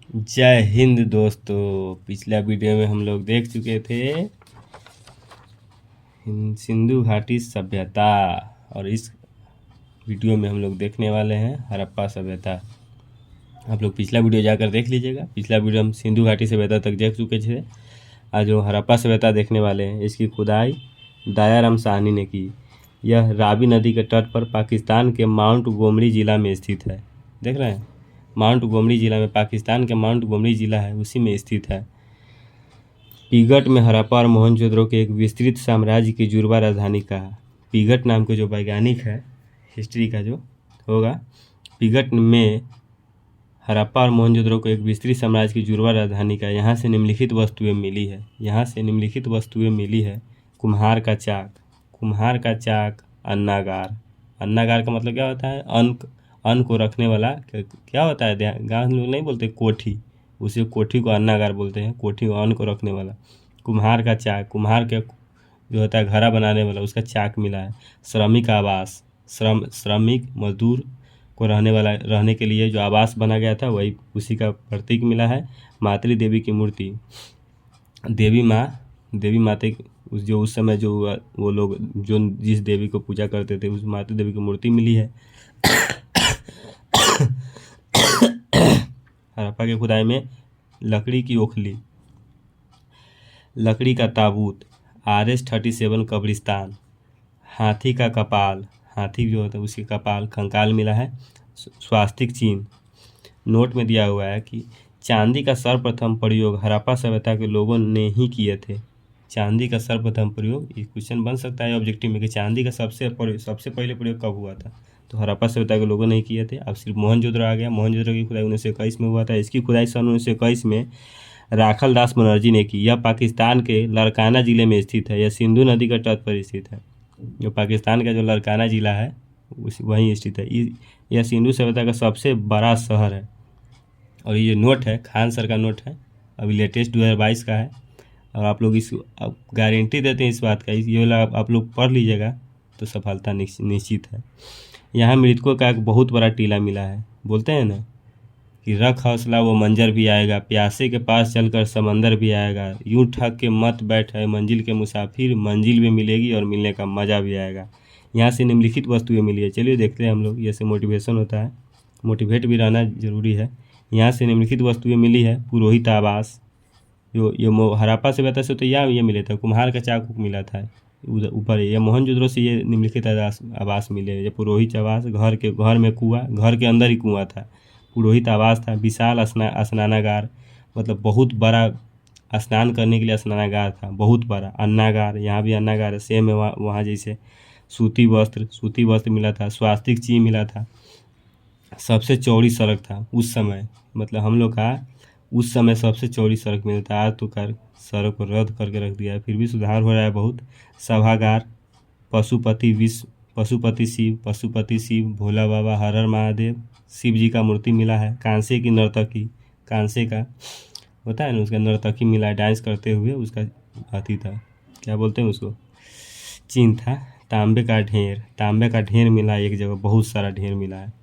जय हिंद दोस्तों। पिछला वीडियो में हम लोग देख चुके थे सिंधु घाटी सभ्यता, और इस वीडियो में हम लोग देखने वाले हैं हड़प्पा सभ्यता। आप लोग पिछला वीडियो जाकर देख लीजिएगा। पिछला वीडियो हम सिंधु घाटी सभ्यता तक देख चुके थे। आज जो हड़प्पा सभ्यता देखने वाले हैं, इसकी खुदाई दयाराम साहनी ने की। यह रावी नदी के तट पर पाकिस्तान के माउंट गोमरी ज़िला में स्थित है। देख रहे हैं, माउंट गोमरी ज़िला में, पाकिस्तान के माउंट गोमरी ज़िला है, उसी में स्थित है। पीगट में हड़प्पा और मोहनजोदड़ो के एक विस्तृत साम्राज्य की जुड़वा राजधानी का है। पीगट नाम के जो वैज्ञानिक है, हिस्ट्री का जो होगा, पीगट में हड़प्पा और मोहनजोदड़ो को एक विस्तृत साम्राज्य की जुड़वा राजधानी का। यहाँ से निम्नलिखित वस्तुएं मिली है। कुम्हार का चाक, अन्नागार। अन्नागार का मतलब क्या होता है? अन्न को रखने वाला क्या होता है? गाँव लोग नहीं बोलते कोठी, उसी कोठी को अन्नागार बोलते हैं। कोठी को अन्न को रखने वाला। कुम्हार का चाक, कुम्हार के जो होता है घड़ा बनाने वाला, उसका चाक मिला है। श्रमिक आवास, श्रमिक मजदूर को रहने के लिए जो आवास बना गया था, वही उसी का प्रतीक मिला है। मातृ देवी की मूर्ति, देवी माता जो उस समय जो वो लोग जो जिस देवी को पूजा करते थे, उस मातृ देवी की मूर्ति मिली है। हड़प्पा की खुदाई में लकड़ी की ओखली, लकड़ी का ताबूत, RS-37 कब्रिस्तान, हाथी का कपाल, हाथी जो होता है उसके कपाल, कंकाल मिला है। स्वास्तिक चिन्ह नोट में दिया हुआ है कि चांदी का सर्वप्रथम प्रयोग हड़प्पा सभ्यता के लोगों ने ही किए थे। चांदी का सर्वप्रथम प्रयोग, ये क्वेश्चन बन सकता है ऑब्जेक्टिव में कि चांदी का सबसे पहले प्रयोग कब हुआ था? तो हड़प्पा सभ्यता के लोगों ने किए थे। अब सिर्फ मोहनजोदड़ो आ गया। मोहनजोदड़ो की खुदाई 1921 में हुआ था। इसकी खुदाई सन 1921 में राखल दास बनर्जी ने की। यह पाकिस्तान के लारकाना ज़िले में स्थित है। यह सिंधु नदी के तट पर स्थित है। जो पाकिस्तान का जो लारकाना ज़िला है वहीं स्थित है। यह सिंधु सभ्यता का सबसे बड़ा शहर है। और ये नोट है, खान सर का नोट है, अभी लेटेस्ट 2022 का है। और आप लोग इस गारंटी देते हैं इस बात का, ये वाला आप लोग पढ़ लीजिएगा तो सफलता निश्चित है। यहाँ मृतकों का एक बहुत बड़ा टीला मिला है। बोलते हैं ना कि रख हौसला वो मंजर भी आएगा, प्यासे के पास चलकर समंदर भी आएगा, यूं ठग के मत बैठ है मंजिल के मुसाफिर, मंजिल भी मिलेगी और मिलने का मज़ा भी आएगा। यहाँ से निम्नलिखित वस्तुएं मिली है। चलिए देखते हैं हम लोग। जैसे मोटिवेशन होता है, मोटिवेट भी रहना जरूरी है। यहाँ से निम्नलिखित वस्तुएं मिली है। पुरोहित आवास, जो ये हड़प्पा सभ्यता से तो ये मिले थे। कुम्हार का चाक मिला था उधर ऊपर। ये मोहनजोदड़ो से ये निम्नलिखित आवास मिले। ये पुरोहित आवास, घर में कुआं, घर के अंदर ही कुआं था। पुरोहित आवास था। विशाल स्नानागार, मतलब बहुत बड़ा स्नान करने के लिए स्नानागार था, बहुत बड़ा। अन्नागार, यहाँ भी अन्नागार है, सेम है वहाँ जैसे। सूती वस्त्र मिला था। स्वास्तिक चिन्ह मिला था। सबसे चौड़ी सड़क था उस समय, मतलब हम लोग का उस समय सबसे चौड़ी सड़क मिलता। आज तो सड़क को रद्द करके रख दिया है, फिर भी सुधार हो रहा है बहुत। सभागार, पशुपति शिव, भोला बाबा, हर हर महादेव, शिव जी का मूर्ति मिला है। कांसे की नर्तकी, कांसे का होता है ना, उसका नर्तकी मिला है, डांस करते हुए उसका हाथी था, क्या बोलते हैं उसको, चिन्ह था। तांबे का ढेर मिला है एक जगह, बहुत सारा ढेर मिला है।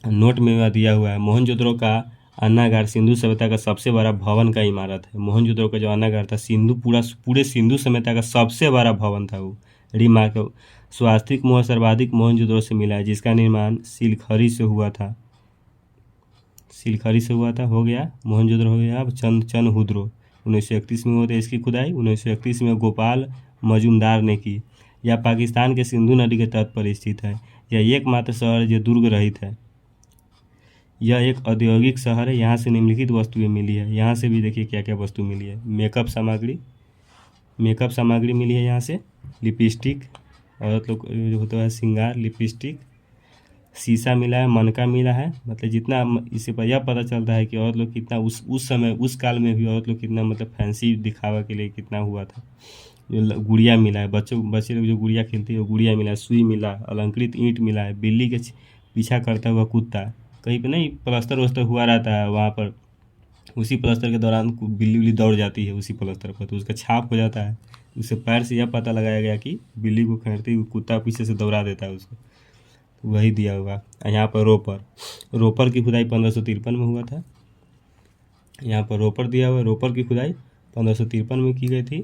नोट में दिया हुआ है मोहनजोदड़ो का अन्नागार सिंधु सभ्यता का सबसे बड़ा भवन का इमारत है। मोहनजोदड़ो का जो अन्नागार था, पूरे सिंधु सभ्यता का सबसे बड़ा भवन था वो। रिमार्क, स्वास्तिक मोहर सर्वाधिक मोहनजोदड़ो से मिला है, जिसका निर्माण सिलखरी से हुआ था। हो गया मोहनजोदड़ो, हो गया। अब चंदहुद्रो 1931 में हुआ था इसकी खुदाई। 1931 में गोपाल मजूमदार ने की। यह पाकिस्तान के सिंधु नदी के तट पर स्थित है। यह एकमात्र शहर जो दुर्ग रहित है। यह एक औद्योगिक शहर है। यहाँ से निम्नलिखित वस्तुएं मिली है। यहाँ से भी देखिए क्या क्या वस्तु मिली है। मेकअप सामग्री मिली है यहाँ से। लिपस्टिक, औरत लोग जो होता है श्रृंगार, लिपस्टिक। शीशा मिला है, मनका मिला है। मतलब जितना इससे पर यह पता चलता है कि औरत लोग कितना उस समय, उस काल में भी औरत लोग कितना मतलब फैंसी दिखावा के लिए कितना हुआ था। जो गुड़िया मिला है, बच्चे लोग जो गुड़िया खेलते हैं वो गुड़िया मिला है। सुई मिला, अलंकृत ईंट मिला है। बिल्ली के पीछा करता हुआ कुत्ता, कहीं पे नहीं प्लास्टर वस्तर हुआ रहता है वहाँ पर, उसी प्लास्टर के दौरान बिल्ली दौड़ जाती है उसी प्लास्टर पर, तो उसका छाप हो जाता है। उससे पैर से यह पता लगाया गया कि बिल्ली को खरीदते हुए कुत्ता पीछे से दौड़ा देता है उसको, तो वही दिया हुआ। यहाँ पर रोपर की खुदाई 1553 में हुआ था। यहाँ पर रोपर दिया हुआ है, रोपर की खुदाई 1553 में की गई थी।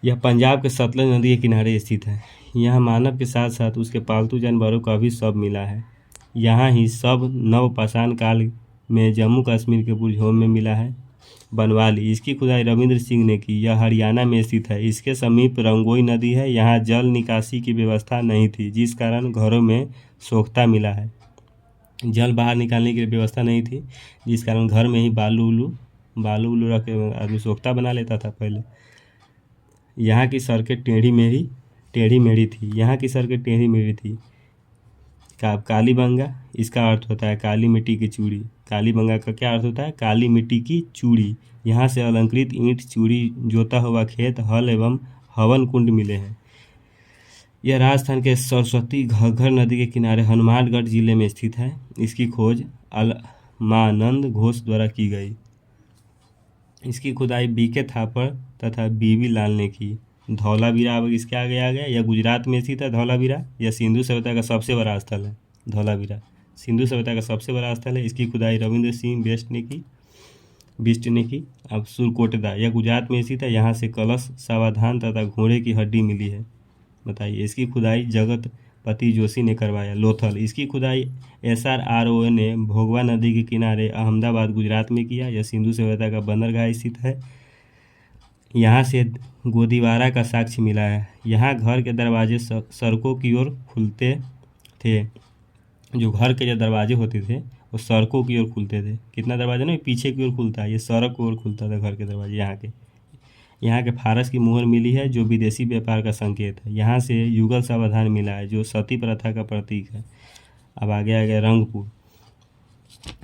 यह पंजाब के सतलज नदी के किनारे स्थित है। यहाँ मानव के साथ साथ उसके पालतू जानवरों का भी शव मिला है। यहाँ ही सब नवपाषाण काल में जम्मू कश्मीर के बुरझोम में मिला है। बनवाली, इसकी खुदाई रविंद्र सिंह ने की। यह हरियाणा में स्थित है। इसके समीप रंगोई नदी है। यहाँ जल निकासी की व्यवस्था नहीं थी, जिस कारण घरों में सोख्ता मिला है। जल बाहर निकालने की व्यवस्था नहीं थी, जिस कारण घर में ही बालू उलू रख के आदमी सोख्ता बना लेता था पहले। यहाँ की सड़कें टेढ़ी मेढ़ी थी। यहाँ की सड़कें टेढ़ी मेढ़ी थी। कालीबंगा, इसका अर्थ होता है काली मिट्टी की चूड़ी। कालीबंगा का क्या अर्थ होता है? काली मिट्टी की चूड़ी। यहाँ से अलंकृत ईंट, चूड़ी, जोता हुआ खेत, हल एवं हवन कुंड मिले हैं। यह राजस्थान के सरस्वती घग्गर नदी के किनारे हनुमानगढ़ जिले में स्थित है। इसकी खोज अलमानंद घोष द्वारा की गई। इसकी खुदाई बीके थापर तथा बीबी लाल ने की। धौलावीरा अब इसके आगे आ गया। यह गुजरात में स्थित है। धौलावीरा यह सिंधु सभ्यता का सबसे बड़ा स्थल है। धौलावीरा सिंधु सभ्यता का सबसे बड़ा स्थल है। इसकी खुदाई रविंद्र सिंह बिष्ट ने की। अब सुरकोटदा, यह गुजरात में स्थित है। यहाँ से कलश, सावधान तथा घोड़े की हड्डी मिली है। बताइए, इसकी खुदाई जगतपति जोशी ने करवाया। लोथल, इसकी खुदाई SRRO ने भोगवा नदी के किनारे अहमदाबाद गुजरात में किया। यह सिंधु सभ्यता का बंदरगाह स्थित है। यहाँ से गोदीवारा का साक्ष्य मिला है। यहाँ घर के दरवाजे सड़कों की ओर खुलते थे। जो घर के जो दरवाजे होते थे वो सड़कों की ओर खुलते थे। कितना दरवाजा ना, पीछे की ओर खुलता है, ये सड़क की ओर खुलता था घर के दरवाजे। यहाँ के फारस की मुहर मिली है, जो विदेशी व्यापार का संकेत है। यहाँ से युगल सावधान मिला है, जो सती प्रथा का प्रतीक है। अब आगे आ गया रंगपुर।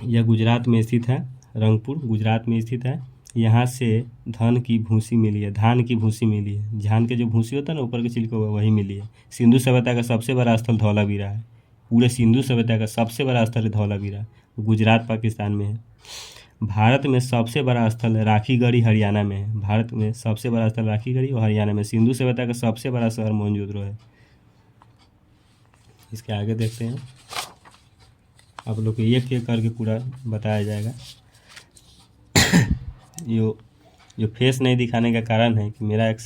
यह गुजरात में स्थित है। रंगपुर गुजरात में स्थित है। यहाँ से धान की भूसी मिली है। धान के जो भूसी होता है ना, ऊपर के छिलके, वही मिली है। सिंधु सभ्यता का सबसे बड़ा स्थल धौलावीरा है। पूरे सिंधु सभ्यता का सबसे बड़ा स्थल है धौलावीरा, गुजरात पाकिस्तान में है। भारत में सबसे बड़ा स्थल राखीगढ़ी हरियाणा में है। भारत में सबसे बड़ा स्थल राखीगढ़ी और हरियाणा में। सिंधु सभ्यता का सबसे बड़ा शहर मोहनजोदड़ो है। इसके आगे देखते हैं। आप लोग को एक एक करके पूरा बताया जाएगा। जो फेस नहीं दिखाने का कारण है कि मेरा एक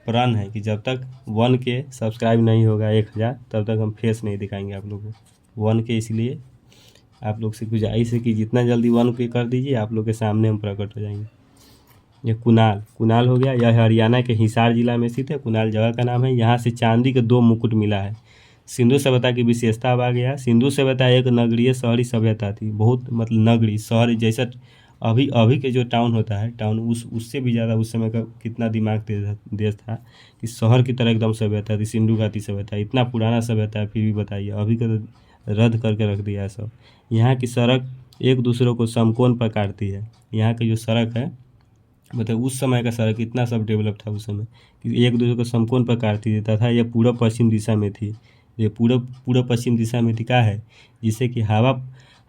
प्रण है कि जब तक 1K सब्सक्राइब नहीं होगा 1000, तब तक हम फेस नहीं दिखाएंगे आप लोगों को। 1K इसलिए आप लोग से गुजारिश है कि जितना जल्दी 1K कर दीजिए, आप लोग के सामने हम प्रकट हो जाएंगे। ये कुनाल हो गया। यह हरियाणा के हिसार जिला में स्थित है। कुनाल जगह का नाम है। यहाँ से चांदी के 2 मुकुट मिला है। सिंधु सभ्यता की विशेषता अब आ गया। सिंधु सभ्यता एक नगरीय शहरी सभ्यता थी। बहुत मतलब नगरी शहरी जैसा अभी के जो टाउन होता है, टाउन उससे भी ज़्यादा उस समय का कितना दिमाग तेज देश था कि शहर की तरह एकदम सभ्यता थी। सिंधु घाटी सभ्यता, इतना पुराना सभ्यता है, फिर भी बताइए अभी का तो रद्द करके रख दिया है सब। यहाँ की सड़क एक दूसरों को समकोण पर काटती है। यहाँ की जो सड़क है, मतलब उस समय का सड़क इतना सब डेवलप था उस समय कि एक दूसरे को समकोण पर काटती थी, तथा यह पूर्व पश्चिम दिशा में थी। ये पूर्व पश्चिम दिशा में थी, क्या है, जिससे कि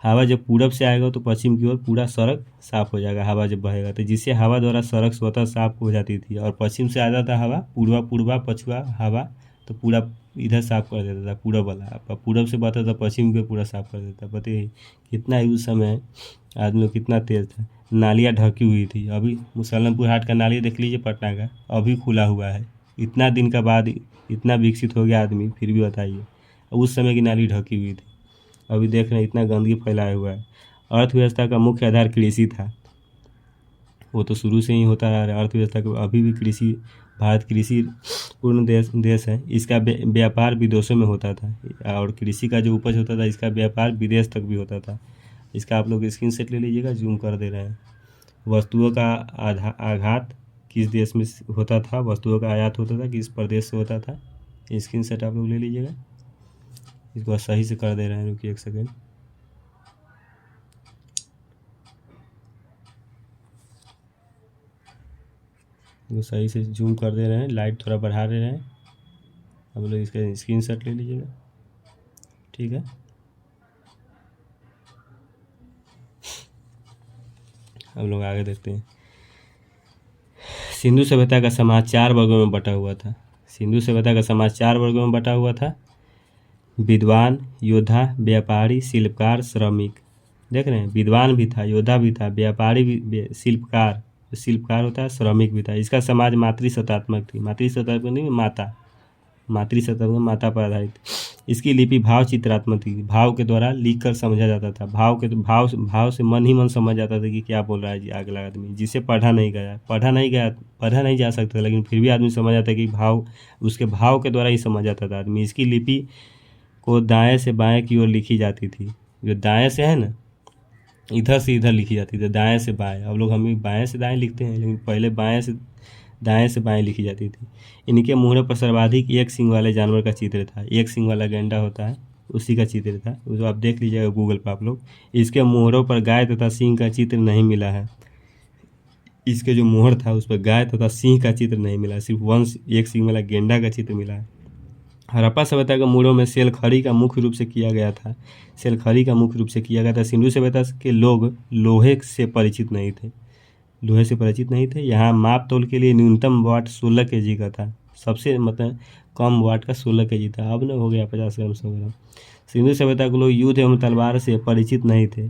हवा जब पूरब से आएगा तो पश्चिम की ओर पूरा सड़क साफ हो जाएगा। हवा जब बहेगा तो जिससे हवा द्वारा सड़क स्वतः साफ हो जाती थी। और पश्चिम से आता था हवा, पूर्वा पछुआ हवा, तो पूरा इधर साफ कर देता था पूरब वाला। पूरब से बहता था पश्चिम को पूरा साफ कर देता। बताइए कितना ही उस समय आदमी लोग कितना तेज था। नालियाँ ढकी हुई थी। अभी मुसलमपुर हाट का नाली देख लीजिए, पटना का अभी खुला हुआ है। इतना दिन का बाद इतना विकसित हो गया आदमी, फिर भी बताइए उस समय की नाली ढकी हुई थी। अभी देख रहे हैं इतना गंदगी फैलाया हुआ है। अर्थव्यवस्था का मुख्य आधार कृषि था। वो तो शुरू से ही होता रहा है। अर्थव्यवस्था का अभी भी भारत कृषि पूर्ण देश है। इसका व्यापार विदेशों में होता था, और कृषि का जो उपज होता था इसका व्यापार विदेश तक भी होता था। इसका आप लोग स्क्रीन शॉट ले लीजिएगा, जूम कर दे रहे हैं। वस्तुओं का आघात किस देश में होता था, वस्तुओं का आयात होता था किस प्रदेश से होता था। स्क्रीन शॉट आप लोग ले लीजिएगा। इसको सही से कर दे रहे हैं, रुकिए एक सेकेंड। इसको सही से जूम कर दे रहे हैं, लाइट थोड़ा बढ़ा दे रहे हैं। अब लोग इसका स्क्रीनशॉट ले लीजिएगा, ठीक है। हम लोग आगे देखते हैं। सिंधु सभ्यता का समाज 4 वर्गों में बटा हुआ था। सिंधु सभ्यता का समाज 4 वर्गों में बटा हुआ था। विद्वान, योद्धा, व्यापारी, शिल्पकार, श्रमिक। देख रहे हैं, विद्वान भी था, योद्धा भी था, व्यापारी भी, शिल्पकार होता है, श्रमिक भी था। इसका समाज मातृसत्तात्मक थी। मातृसत्तात्मक नहीं, मातृसत्तात्मक, माता पर आधारित। इसकी लिपि भाव चित्रात्मक थी, भाव के द्वारा लिख कर समझा जाता था। भाव से मन ही मन समझ जाता था कि क्या बोल रहा है जी अगला आदमी, जिसे पढ़ा नहीं जा सकता, लेकिन फिर भी आदमी समझ जाता है कि उसके भाव के द्वारा ही समझ जाता था आदमी। इसकी लिपि को दाएं से बाएं की ओर लिखी जाती थी। जो दाएं से है ना, इधर से इधर लिखी जाती थी, दाएं से बाएं। अब लोग हम बाएं से दाएं लिखते हैं, लेकिन पहले दाएं से बाएं लिखी जाती थी। इनके मुहरों पर सर्वाधिक एक सींग वाले जानवर का चित्र था। एक सींग वाला गेंडा होता है, उसी का चित्र था। उसको आप देख लीजिएगा गूगल पर आप लोग। इसके मुहरों पर गाय तथा सिंह का चित्र नहीं मिला है। इसके जो मुहर था उस पर गाय तथा सिंह का चित्र नहीं मिला, सिर्फ एक सींग वाला गेंडा का चित्र मिला है। हड़प्पा सभ्यता के मूलों में सेलखड़ी का मुख्य रूप से किया गया था। सिंधु सभ्यता के लोग लोहे से परिचित नहीं थे। यहाँ माप तोल के लिए न्यूनतम वाट 16 kg का था। सबसे मतलब कम वाट का 16 kg था। अब न हो गया 50 ग्राम 100 ग्राम। सिंधु सभ्यता के लोग युद्ध एवं तलवार से परिचित नहीं थे।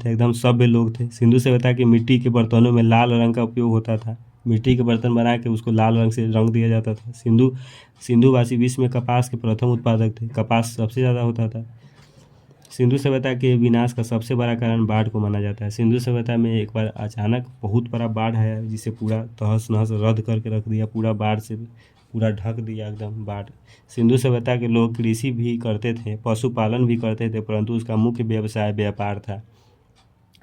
एकदम सभ्य लोग थे। सिंधु सभ्यता के मिट्टी के बर्तनों में लाल रंग का उपयोग होता था। मिट्टी के बर्तन बना के उसको लाल रंग से रंग दिया जाता था। सिंधुवासी विश्व में कपास के प्रथम उत्पादक थे। कपास सबसे ज़्यादा होता था। सिंधु सभ्यता के विनाश का सबसे बड़ा कारण बाढ़ को माना जाता है। सिंधु सभ्यता में एक बार अचानक बहुत बड़ा बाढ़ आया, जिसे पूरा तहस नहस रद्द करके रख दिया। पूरा बाढ़ से पूरा ढक दिया एकदम बाढ़। सिंधु सभ्यता के लोग कृषि भी करते थे, पशुपालन भी करते थे, परंतु उसका मुख्य व्यवसाय व्यापार था।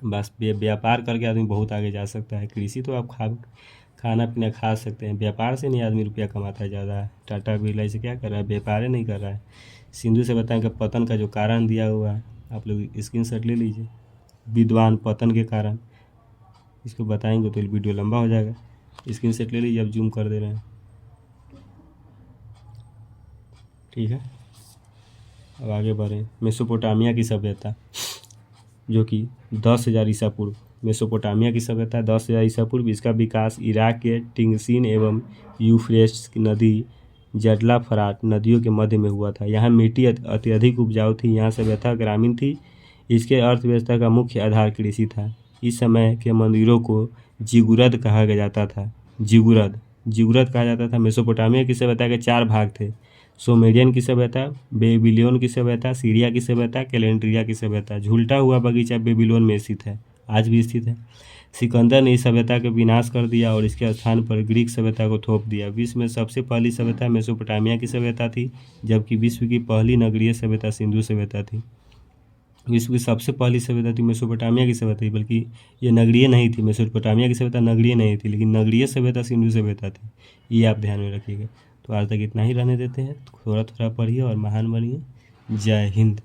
बस व्यापार करके आदमी बहुत आगे जा सकता है। कृषि तो आप खाना पीना खा सकते हैं, व्यापार से नहीं आदमी रुपया कमाता है ज़्यादा। टाटा बिरला से क्या कर रहा है, व्यापार नहीं कर रहा है। सिंधु सभ्यता के पतन का जो कारण दिया हुआ है, आप लोग स्क्रीनशॉट ले लीजिए। विद्वान पतन के कारण, इसको बताएंगे तो वीडियो लंबा हो जाएगा। स्क्रीनशॉट ले लीजिए, अब जूम कर दे रहे हैं, ठीक है। अब आगे बढ़ें। मेसोपोटामिया की सभ्यता, जो कि 10,000 ईसा पूर्व। मेसोपोटामिया की सभ्यता 10,000 ईसा पूर्व। इसका विकास इराक के टिग्रिस एवं यूफ्रेट्स नदी, जटला फरात नदियों के मध्य में हुआ था। यहाँ मिट्टी अत्यधिक उपजाऊ थी। यहाँ सभ्यता ग्रामीण थी। इसके अर्थव्यवस्था का मुख्य आधार कृषि था। इस समय के मंदिरों को जिगुरद कहा जाता था। जिगुरद कहा जाता था। मेसोपोटामिया की सभ्यता के 4 भाग थे: सुमेरियन की सभ्यता, बेबीलोन की सभ्यता, सीरिया की सभ्यता, कैलेंड्रिया की सभ्यता। झूलता हुआ बगीचा बेबीलोन में स्थित है, आज भी स्थित है। सिकंदर ने इस सभ्यता का विनाश कर दिया और इसके स्थान पर ग्रीक सभ्यता को थोप दिया। विश्व में सबसे पहली सभ्यता मेसोपोटामिया की सभ्यता थी, जबकि विश्व की पहली नगरीय सभ्यता सिंधु सभ्यता थी। विश्व की सबसे पहली सभ्यता थी मेसोपोटामिया की सभ्यता थी, बल्कि ये नगरीय नहीं थी। मेसोपोटामिया की सभ्यता नगरीय नहीं थी, लेकिन नगरीय सभ्यता सिंधु सभ्यता थी। ये आप ध्यान में रखिएगा। तो आज तक इतना ही रहने देते हैं। थोड़ा थोड़ा पढ़िए और महान बनिए। जय हिंद।